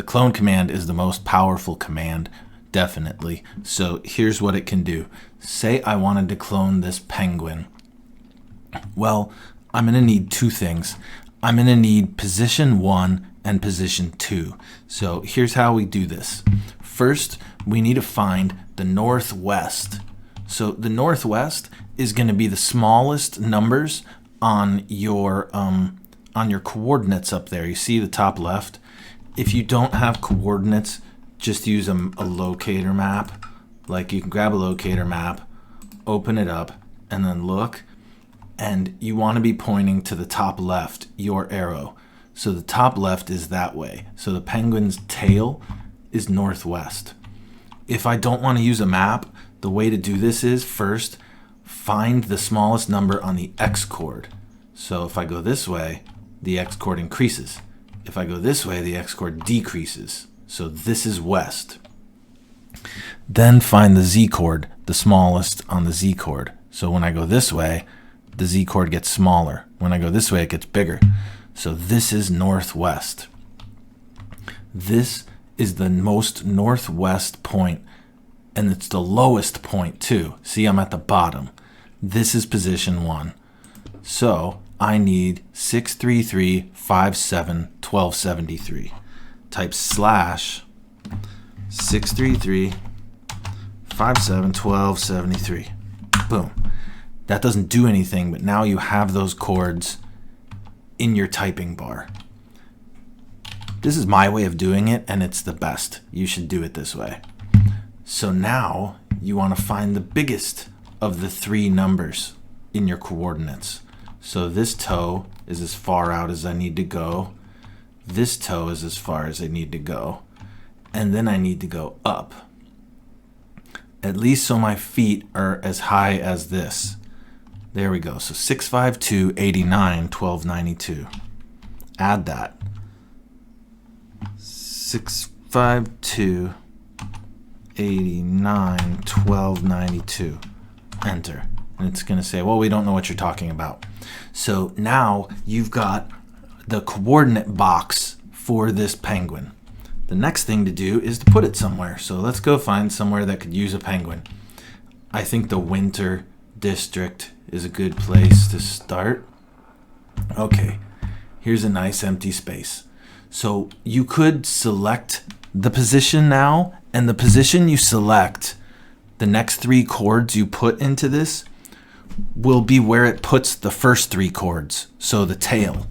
the clone command is the most powerful command, definitely. So here's what it can do. Say I wanted to clone this penguin. Well, I'm going to need two things. I'm going to need position 1 and position 2. So here's how we do this. First, we need to find the northwest. So the northwest is going to be the smallest numbers on your coordinates up there. You see the top left? If you don't have coordinates, just use a locator map. Like you can grab a locator map, open it up, and then look. And you want to be pointing to the top left, your arrow. So the top left is that way. So the penguin's tail is northwest. If I don't want to use a map, the way to do this is first find the smallest number on the x-chord. So if I go this way, the x-chord increases. If I go this way, the x-chord decreases. So this is west. Then find the z-chord, the smallest on the z-chord. So when I go this way, the z-chord gets smaller. When I go this way, it gets bigger. So this is northwest. This is the most northwest point, and it's the lowest point too. See, I'm at the bottom. This is position 1. So I need 633, 57, 1273. Type slash 633, 57, 1273. Boom. That doesn't do anything, but now you have those chords in your typing bar. This is my way of doing it, and it's the best. You should do it this way. So now you want to find the biggest of the 3 numbers in your coordinates. So this toe is as far out as I need to go. This toe is as far as I need to go. And then I need to go up. At least so my feet are as high as this. There we go. So 652, 89, 1292. Add that. 652, 89, 1292. Enter. And it's going to say, well, we don't know what you're talking about. So now you've got the coordinate box for this penguin. The next thing to do is to put it somewhere. So let's go find somewhere that could use a penguin. I think the winter district is a good place to start. Okay, here's a nice empty space. So you could select the position now, and the position you select, the next 3 chords you put into this will be where it puts the first 3 chords, so the tail.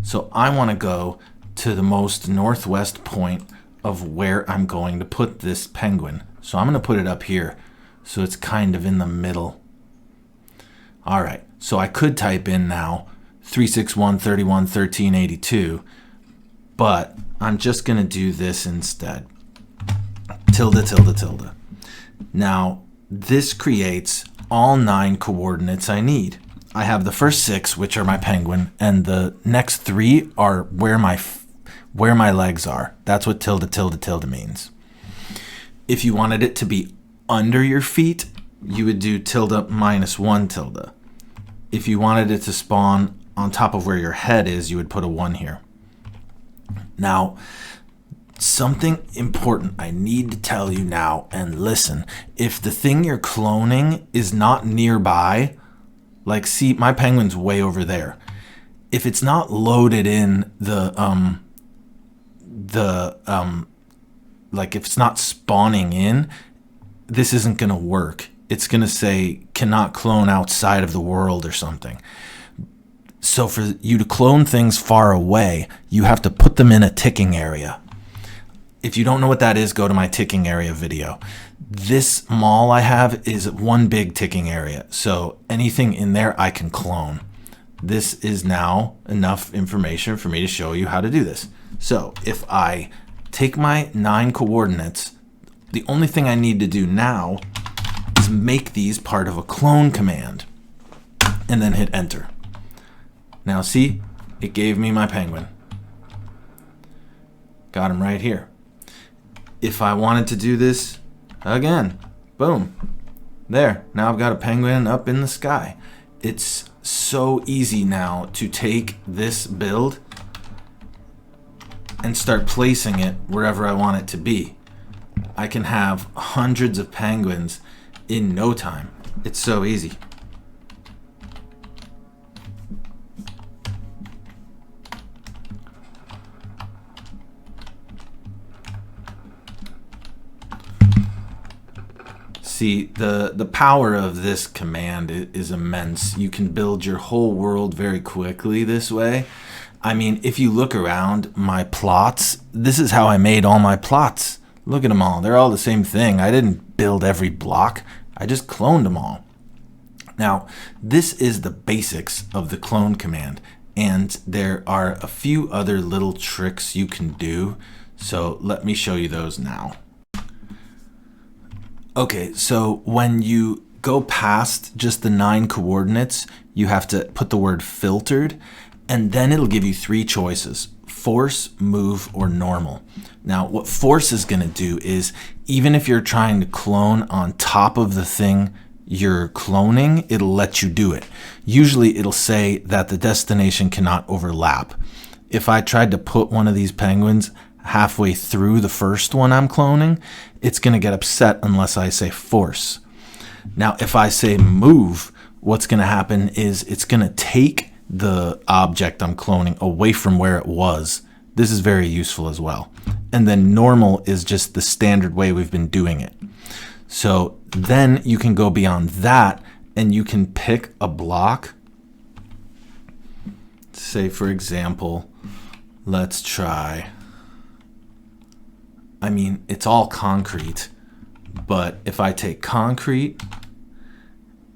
So I want to go to the most northwest point of where I'm going to put this penguin. So I'm going to put it up here, so it's kind of in the middle. All right, so I could type in now 361, 31, 13, 82, but I'm just going to do this instead. Tilde, tilde, tilde. Now, this creates all 9 coordinates I need. I have the first 6, which are my penguin, and the next 3 are where my legs are. That's what tilde, tilde, tilde means. If you wanted it to be under your feet, you would do tilde minus 1 tilde. If you wanted it to spawn on top of where your head is, you would put a 1 here. Now, something important I need to tell you now, and listen. If the thing you're cloning is not nearby, like see, my penguin's way over there. If it's not loaded in like if it's not spawning in, this isn't going to work. It's going to say cannot clone outside of the world or something. So for you to clone things far away, you have to put them in a ticking area. If you don't know what that is, go to my ticking area video. This mall I have is one big ticking area. So anything in there I can clone. This is now enough information for me to show you how to do this. So if I take my 9 coordinates, the only thing I need to do now is make these part of a clone command and then hit enter. Now see, it gave me my penguin. Got him right here. If I wanted to do this again, boom, there. Now I've got a penguin up in the sky. It's so easy now to take this build and start placing it wherever I want it to be. I can have hundreds of penguins in no time. It's so easy. See, the power of this command is immense. You can build your whole world very quickly this way. I mean, if you look around my plots, this is how I made all my plots. Look at them all. They're all the same thing. I didn't build every block. I just cloned them all. Now, this is the basics of the clone command, and there are a few other little tricks you can do. So let me show you those now. Okay, so when you go past just the 9 coordinates, you have to put the word filtered, and then it'll give you 3 choices: force, move, or normal. Now, what force is going to do is, even if you're trying to clone on top of the thing you're cloning, it'll let you do it. Usually it'll say that the destination cannot overlap. If I tried to put one of these penguins halfway through the first one I'm cloning, it's going to get upset unless I say force. Now, if I say move, what's going to happen is it's going to take the object I'm cloning away from where it was. This is very useful as well. And then normal is just the standard way we've been doing it. So then you can go beyond that and you can pick a block. Say, for example, let's try, I mean, it's all concrete, but if I take concrete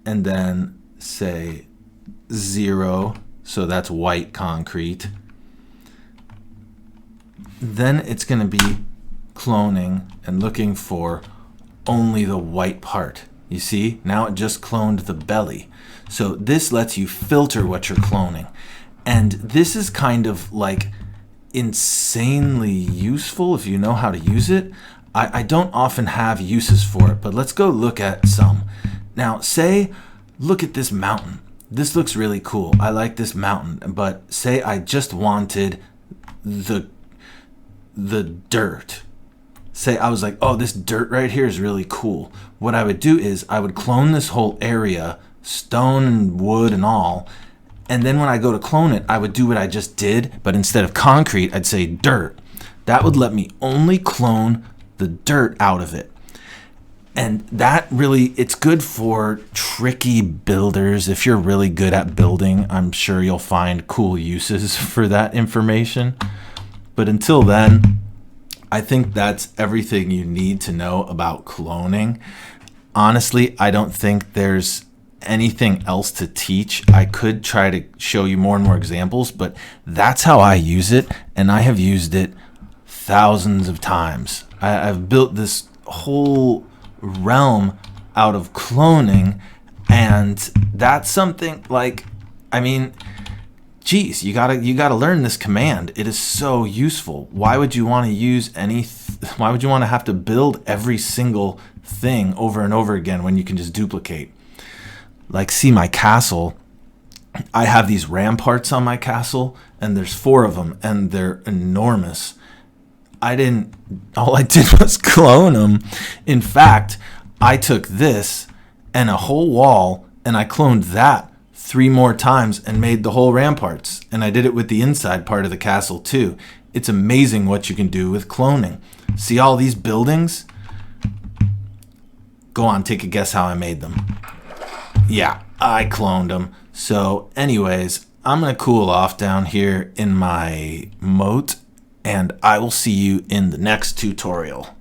and then say 0, so that's white concrete, then it's going to be cloning and looking for only the white part. You see, now it just cloned the belly. So this lets you filter what you're cloning. And this is kind of like insanely useful if you know how to use it. I don't often have uses for it, but let's go look at some. Now, say, look at this mountain. This looks really cool. I like this mountain, but say I just wanted the dirt. Say I was like, oh, this dirt right here is really cool. What I would do is I would clone this whole area, stone and wood and all, and then when I go to clone it, I would do what I just did, but instead of concrete, I'd say dirt. That would let me only clone the dirt out of it. And that really, it's good for tricky builders. If you're really good at building, I'm sure you'll find cool uses for that information. But until then, I think that's everything you need to know about cloning. Honestly, I don't think there's anything else to teach. I could try to show you more and more examples, but that's how I use it, and I have used it thousands of times. I've built this whole realm out of cloning, and that's something like, I mean, geez, you gotta learn this command. It is so useful. Why would you want to use why would you want to have to build every single thing over and over again when you can just duplicate? Like, see my castle. I have these ramparts on my castle, and there's 4 of them, and they're enormous. All I did was clone them. In fact, I took this and a whole wall, and I cloned that 3 more times and made the whole ramparts. And I did it with the inside part of the castle too. It's amazing what you can do with cloning. See all these buildings? Go on, take a guess how I made them. Yeah, I cloned them. So anyways, I'm going to cool off down here in my moat, and I will see you in the next tutorial.